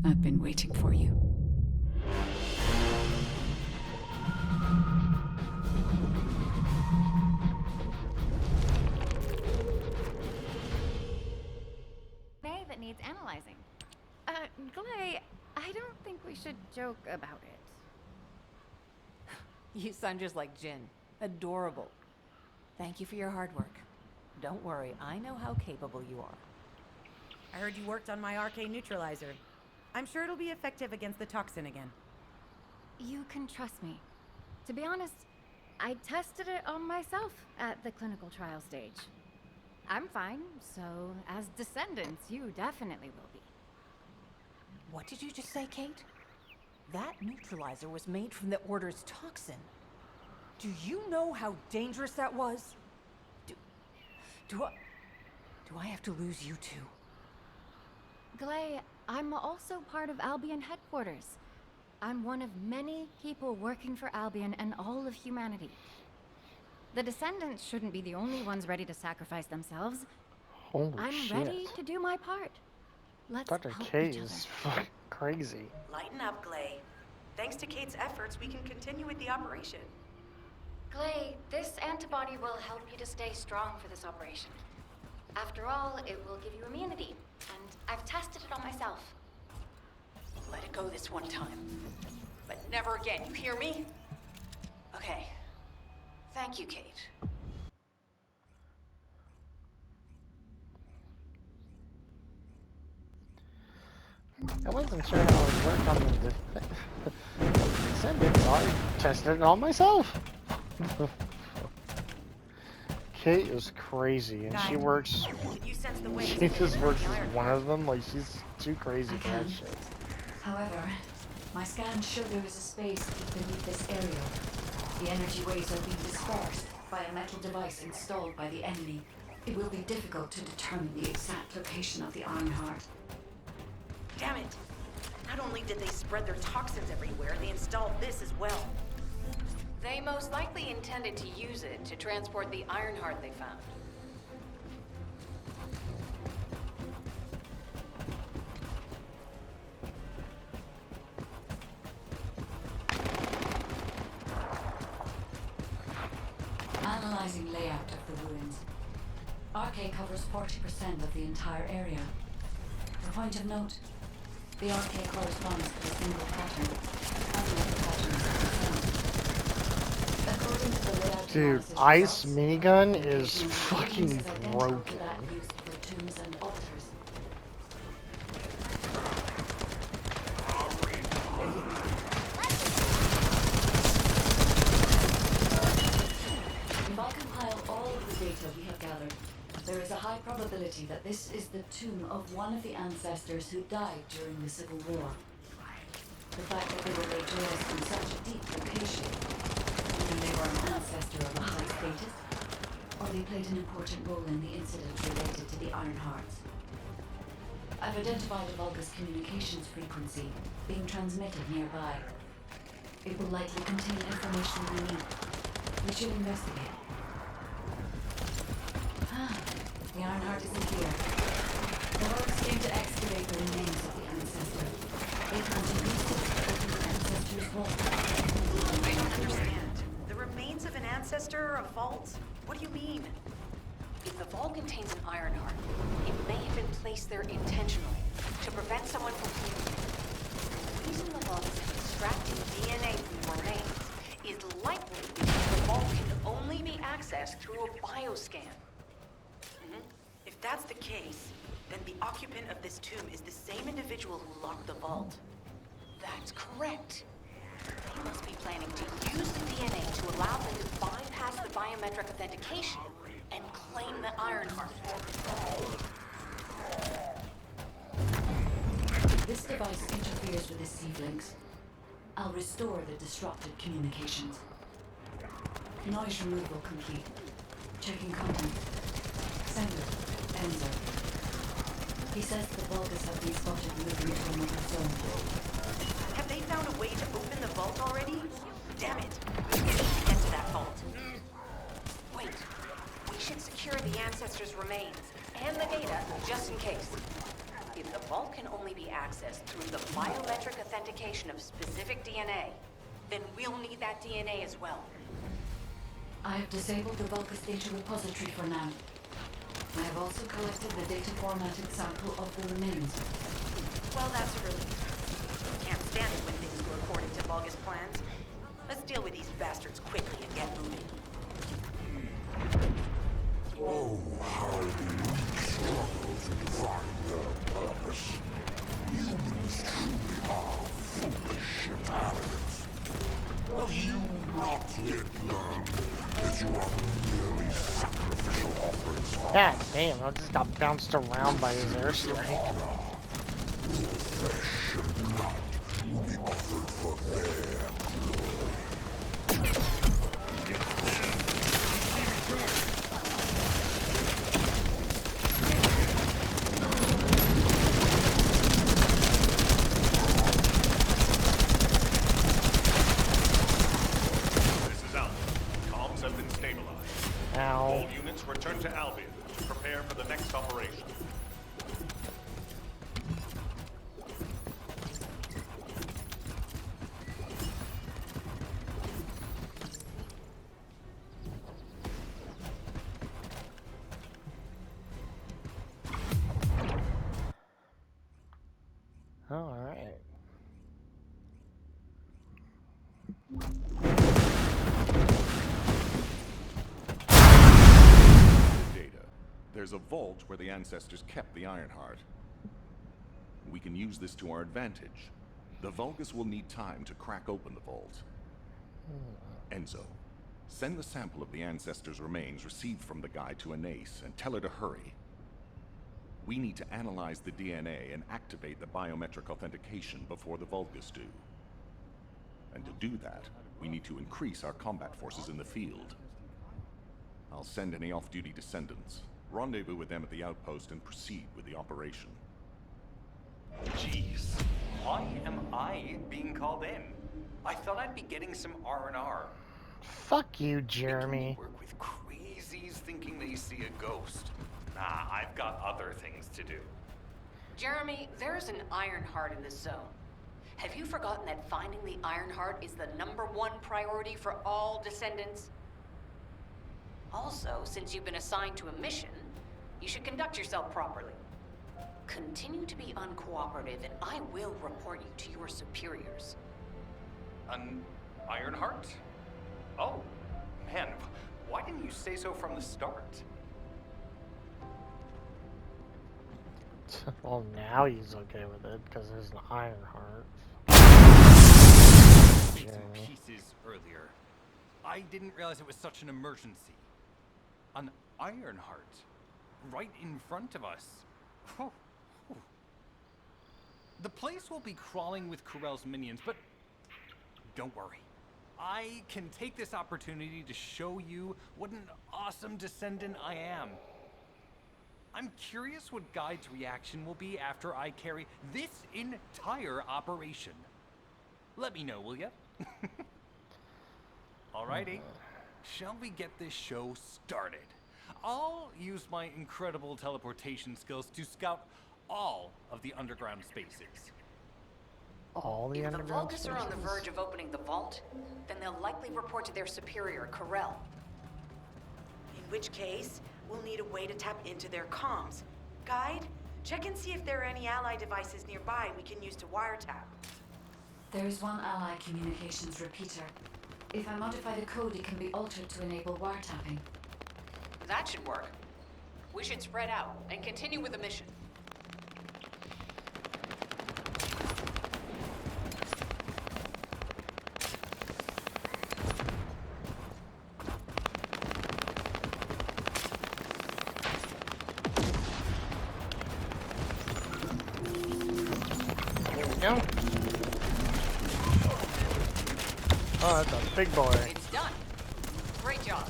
I've been waiting for you. That needs analyzing. Glay, I don't think we should joke about it. You sound just like Jin. Adorable. Thank you for your hard work. Don't worry, I know how capable you are. I heard you worked on my RK neutralizer. I'm sure it'll be effective against the toxin again. You can trust me. To be honest, I tested it on myself at the clinical trial stage. I'm fine, so as Descendants, you definitely will be. What did you just say, Kate? That neutralizer was made from the Order's toxin. Do you know how dangerous that was? Do I have to lose you too? Glay, I'm also part of Albion headquarters. I'm one of many people working for Albion and all of humanity. The Descendants shouldn't be the only ones ready to sacrifice themselves. Holy I'm shit. ready to do my part. Let's Dr. help K each is other. fucking crazy. Lighten up, Glay. Thanks to Kate's efforts, we can continue with the operation. Glay, this antibody will help you to stay strong for this operation. After all, it will give you immunity, and I've tested it on myself. Let it go this one time. But never again, you hear me? Okay. Thank you, Kate. I wasn't sure how it would work on the Descendant, so I tested it on myself. Kate is crazy, and she works. You sense the way She just works as one of them. Like, she's too crazy for that shit. However, my scans show there is a space beneath this area. The energy waves are being dispersed by a metal device installed by the enemy. It will be difficult to determine the exact location of the Ironheart. Damn it! Not only did they spread their toxins everywhere, they installed this as well. They most likely intended to use it to transport the Ironheart they found. Analyzing layout of the ruins. RK covers 40% of the entire area. For point of note, the RK corresponds to a single pattern, unlike the patterns of the sun. According to the layout Dude, analysis ice results, minigun is the fucking is identical to broken. that used for tombs and altars. If I compile all of the data we have gathered, there is a high probability that this is the tomb of one of the ancestors who died during the Civil War. The fact that they were laid to rest in such a deep location, either they were an ancestor of a high status, or they played an important role in the incident related to the Ironhearts. I've identified a Vulgus communications frequency being transmitted nearby. It will likely contain information we need. We should investigate. The Ironheart isn't here. The Vulgus came to excavate the remains of the ancestor. They plan to use this to open the ancestor's vault. I don't understand. The remains of an ancestor or a vault? What do you mean? If the vault contains an Ironheart, it may have been placed there intentionally to prevent someone from cleaning it. The reason the vault is extracting DNA from the remains is likely because the vault can only be accessed through a bioscan. If that's the case, then the occupant of this tomb is the same individual who locked the vault. That's correct. They must be planning to use the DNA to allow them to bypass the biometric authentication and claim the Ironheart. This device interferes with the C-links. I'll restore the disrupted communications. Noise removal complete. Checking content. Sender. Enzo. He says the Vulgus have been spotted moving to another zone. Have they found a way to open the vault already? Damn it! We need to get to that vault. Wait. We should secure the ancestors' remains and the data just in case. If the vault can only be accessed through the biometric authentication of specific DNA, then we'll need that DNA as well. I have disabled the Vulgus data repository for now. I have also collected the data formatted sample of the remains. Well, that's a relief. Can't stand it when things go according to Vulgus plans. Let's deal with these bastards quickly and get moving. Oh, how do we struggle to define their purpose? Humans truly are foolish inhabitants. Have you not yet learned that you are merely sacrificial offerings for God damn, I just got bounced around by his airstrike. your flesh and blood will be offered for their All units return to Albion. Prepare for the next operation. All right. There's a vault where the ancestors kept the Ironheart. We can use this to our advantage. The Vulgus will need time to crack open the vault. Enzo, send the sample of the ancestors' remains received from the guide to Anais and tell her to hurry. We need to analyze the DNA and activate the biometric authentication before the Vulgus do. And to do that, we need to increase our combat forces in the field. I'll send any off-duty descendants. Rendezvous with them at the outpost and proceed with the operation. Jeez, why am I being called in? I thought I'd be getting some R&R. Fuck you, Jeremy. Work with crazies thinking they see a ghost. Nah, I've got other things to do. Jeremy, there's an Ironheart in this zone. Have you forgotten that finding the Ironheart is the #1 priority for all Descendants? Also, since you've been assigned to a mission, you should conduct yourself properly. Continue to be uncooperative, and I will report you to your superiors. An Ironheart? Oh, man, why didn't you say so from the start? Well, now he's okay with it because there's an Ironheart. Bits and pieces earlier. I didn't realize it was such an emergency. An Ironheart, right in front of us. Whew. Whew. The place will be crawling with Corell's minions, but don't worry. I can take this opportunity to show you what an awesome Descendant I am. I'm curious what Guide's reaction will be after I carry this entire operation. Let me know, will ya? Alrighty. Shall we get this show started? I'll use my incredible teleportation skills to scout all of the underground spaces. All the If the underground Vulgus are on the spaces? verge of opening the vault, then they'll likely report to their superior, Corell. In which case, we'll need a way to tap into their comms. Guide, check and see if there are any ally devices nearby we can use to wiretap. There is one ally communications repeater. If I modify the code, it can be altered to enable wiretapping. That should work. We should spread out and continue with the mission. There we go. Oh, that's a big boy. It's done. Great job.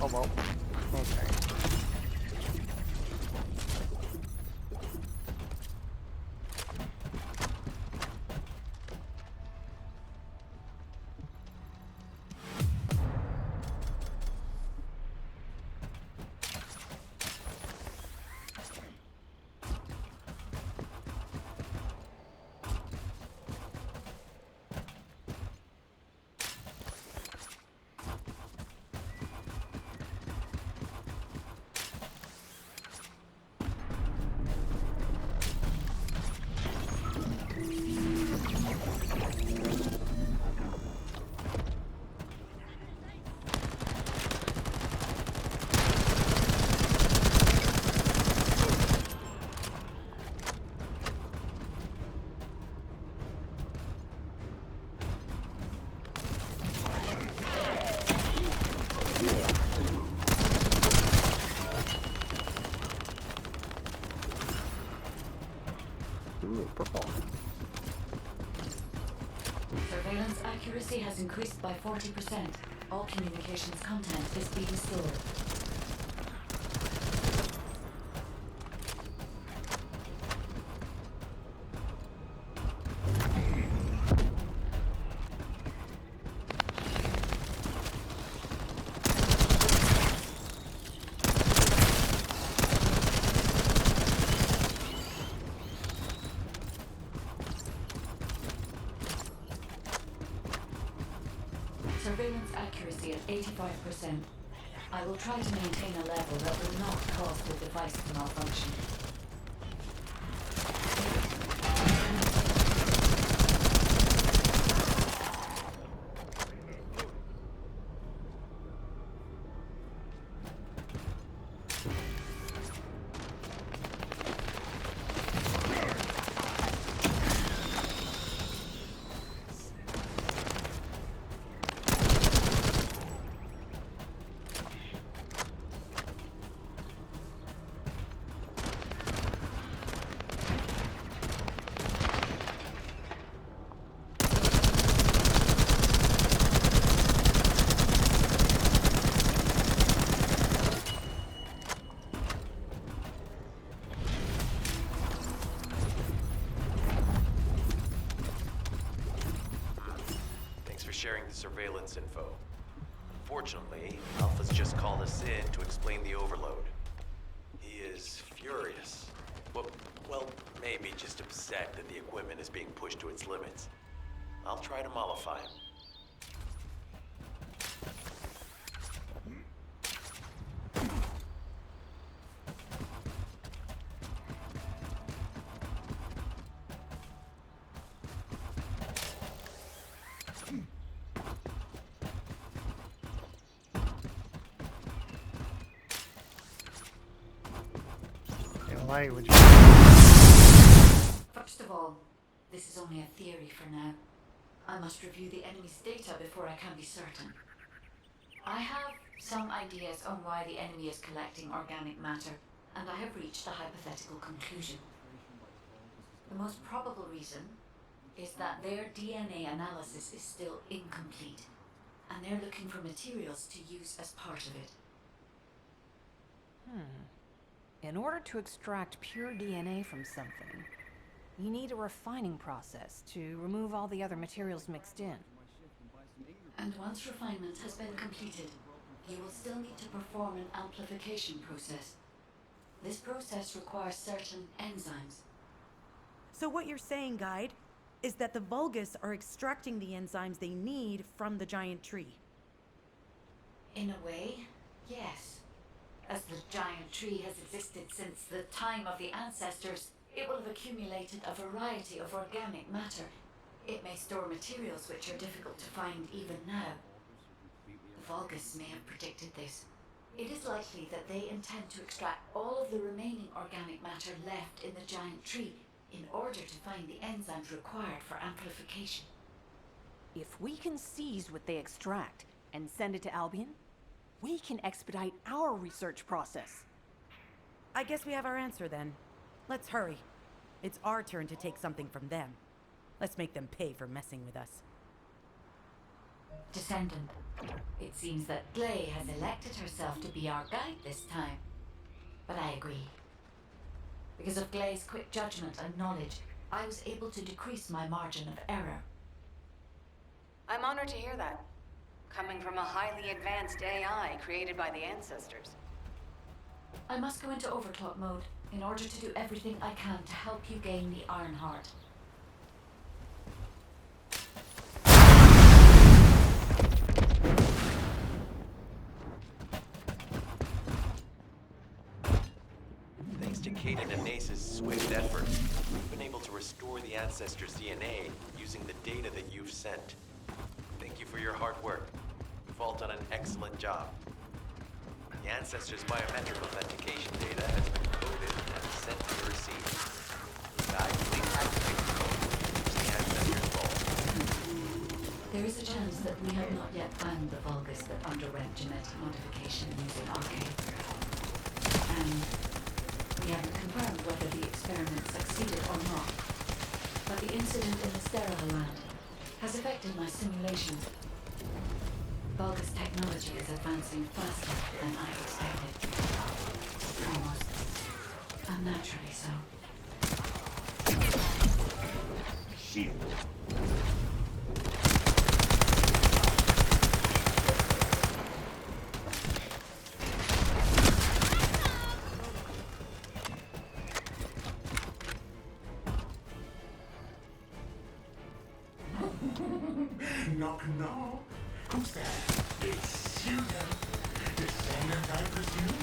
Oh well. Okay. Surveillance accuracy has increased by 40%. All communications content is being stored. Surveillance accuracy at 85%. I will try to maintain a level that will not cause the device to malfunction. Sharing the surveillance info. Unfortunately, Alpha's just called us in to explain the overload. He is furious. Well, maybe just upset that the equipment is being pushed to its limits. I'll try to mollify him. Why would you? First of all, this is only a theory for now. I must review the enemy's data before I can be certain. I have some ideas on why the enemy is collecting organic matter, and I have reached a hypothetical conclusion. The most probable reason is that their DNA analysis is still incomplete, and they're looking for materials to use as part of it. In order to extract pure DNA from something, you need a refining process to remove all the other materials mixed in. And once refinement has been completed, you will still need to perform an amplification process. This process requires certain enzymes. So what you're saying, Guide, is that the Vulgus are extracting the enzymes they need from the giant tree. In a way, yes. As the giant tree has existed since the time of the ancestors, it will have accumulated a variety of organic matter. It may store materials which are difficult to find even now. The Vulgus may have predicted this. It is likely that they intend to extract all of the remaining organic matter left in the giant tree in order to find the enzymes required for amplification. If we can seize what they extract and send it to Albion, we can expedite our research process. I guess we have our answer then. Let's hurry. It's our turn to take something from them. Let's make them pay for messing with us. Descendant, it seems that Glay has elected herself to be our guide this time. But I agree. Because of Glay's quick judgment and knowledge, I was able to decrease my margin of error. I'm honored to hear that. Coming from a highly advanced AI created by the ancestors. I must go into overclock mode in order to do everything I can to help you gain the Iron Heart. Thanks to Kaden and Nace's swift effort, we've been able to restore the ancestors' DNA using the data that you've sent. Thank you for your hard work. You've all done an excellent job. The ancestors' biometric authentication data has been coded and sent to your receipt. Guide, please activate the code to use the ancestors' vault. There is a chance that we have not yet found the Vulgus that underwent genetic modification using Arcade. And we haven't confirmed whether the experiment succeeded or not. The incident in the Sterilland has affected my simulation. Vulgus technology is advancing faster than I expected. Almost unnaturally so. Shield. Knock, knock. Who's there? It's you, Descendant, I presume?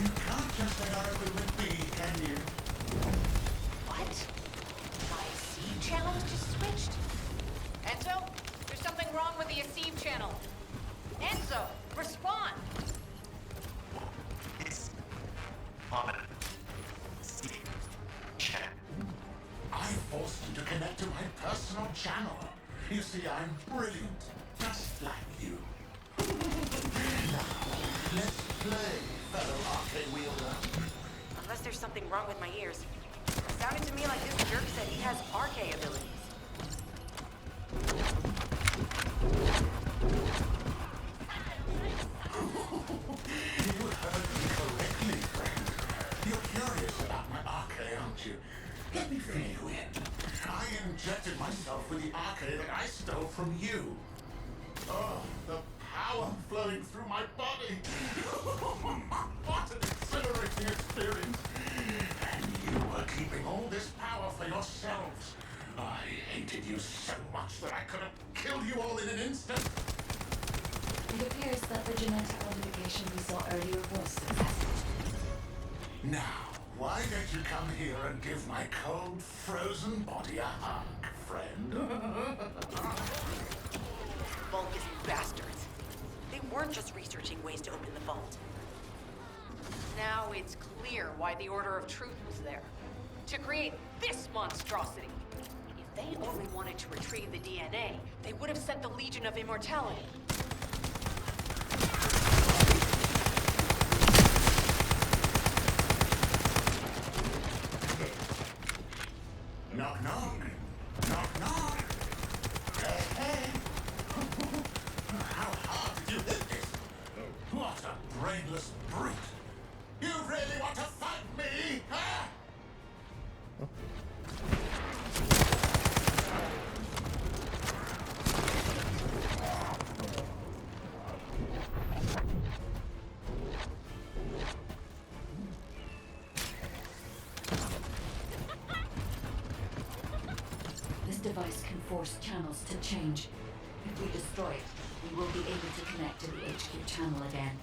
You can't just let her open with me, can you? What? My Eceive channel just switched? Enzo? There's something wrong with the Eceive channel. Enzo, respond! It's on chat. I forced you to connect to my personal channel. You see, I'm brilliant, just like you. Now, let's play, fellow arcade wielder. Unless there's something wrong with my ears. It sounded to me like this jerk said he has RK abilities. You heard me correctly, friend. You're curious about my RK, aren't you? Let me fill you in. I injected myself with the RK that I stole from you. Oh, the power flowing through my body. What an exhilarating experience. And you were keeping all this power for yourselves. I hated you so much that I could have killed you all in an instant. It appears that the genetic modification we saw earlier was successful. Now, why don't you come here and give my cold, frozen body a hug, friend? Vulgus bastards. They weren't just researching ways to open the vault. Now it's clear why the Order of Truth was there. To create this monstrosity. If they only wanted to retrieve the DNA, they would have sent the Legion of Immortality. Knock, knock. Knock, knock. Hey, hey. How hard did you hit this? What a brainless brute. You really want to fight me, huh? This device can force channels to change. If we destroy it, we will be able to connect to the HQ channel again.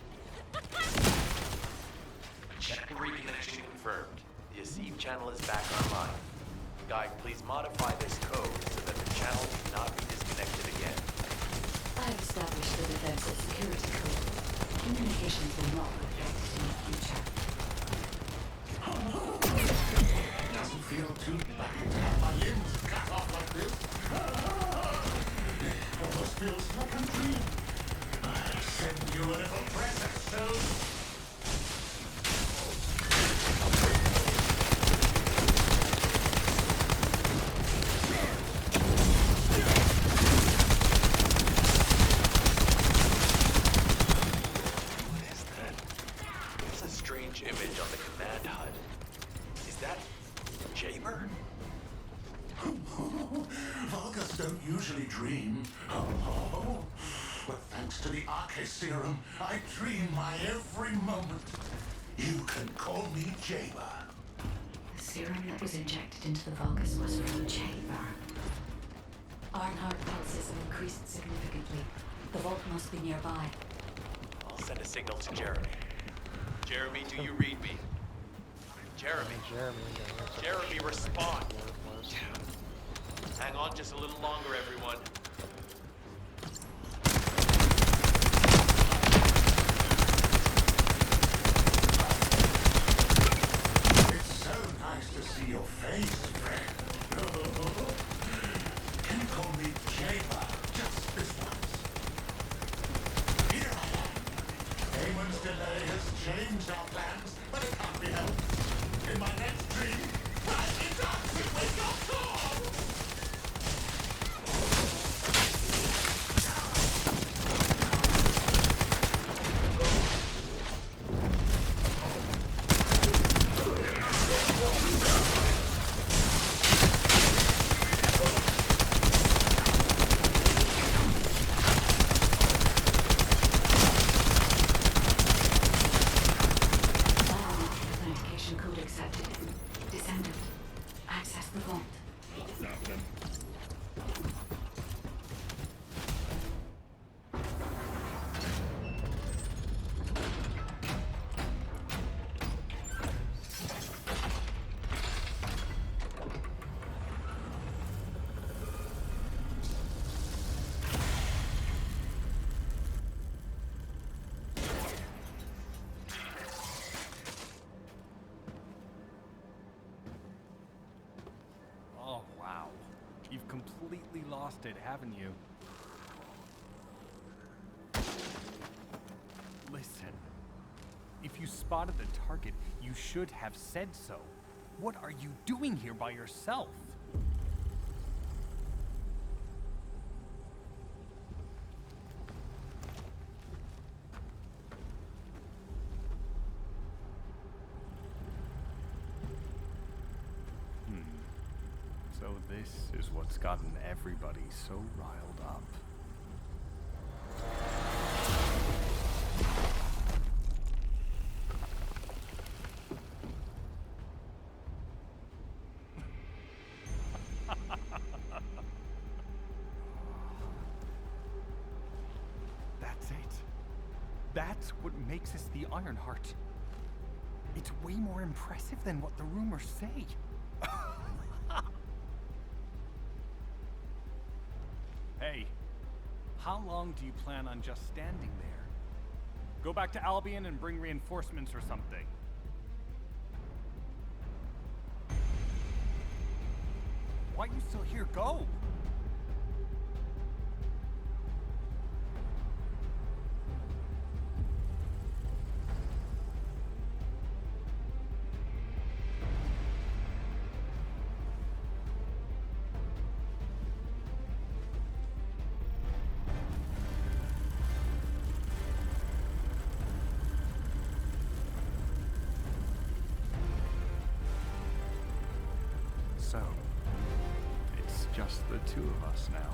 Check and reconnection confirmed. The Eceive channel is back online. Guide, please modify this code so that the channel cannot be disconnected again. I have established the defensive security code. Communications will not be affected in the future. Doesn't feel too bad to have my limbs cut off like this. It almost feels like a dream. I'll send you a little present soon. What is that? It's a strange image on the command HUD. Is that Jaber? Vulgus don't usually dream. Oh, but thanks to the RK serum, I dream my every moment. You can call me Jaber. The serum that was injected into the Vulgus was from Jaber. Ironheart pulses have increased significantly. The vault must be nearby. I'll send a signal to Jeremy. Jeremy, do you read me? Jeremy. Jeremy, respond. Hang on just a little longer, everyone. It's so nice to see your face, friend. Can you call me Jaber just this once? Here I am. Eamon's delay has changed our plans, but it can't be helped. In my next dream, I'll be dancing with your soul! You've completely lost it, haven't you? Listen. If you spotted the target, you should have said so. What are you doing here by yourself? So this is what's gotten everybody so riled up. That's it. That's what makes us the Ironheart. It's way more impressive than what the rumors say. Hey, how long do you plan on just standing there? Go back to Albion and bring reinforcements or something. Why are you still here? Go! So, it's just the two of us now.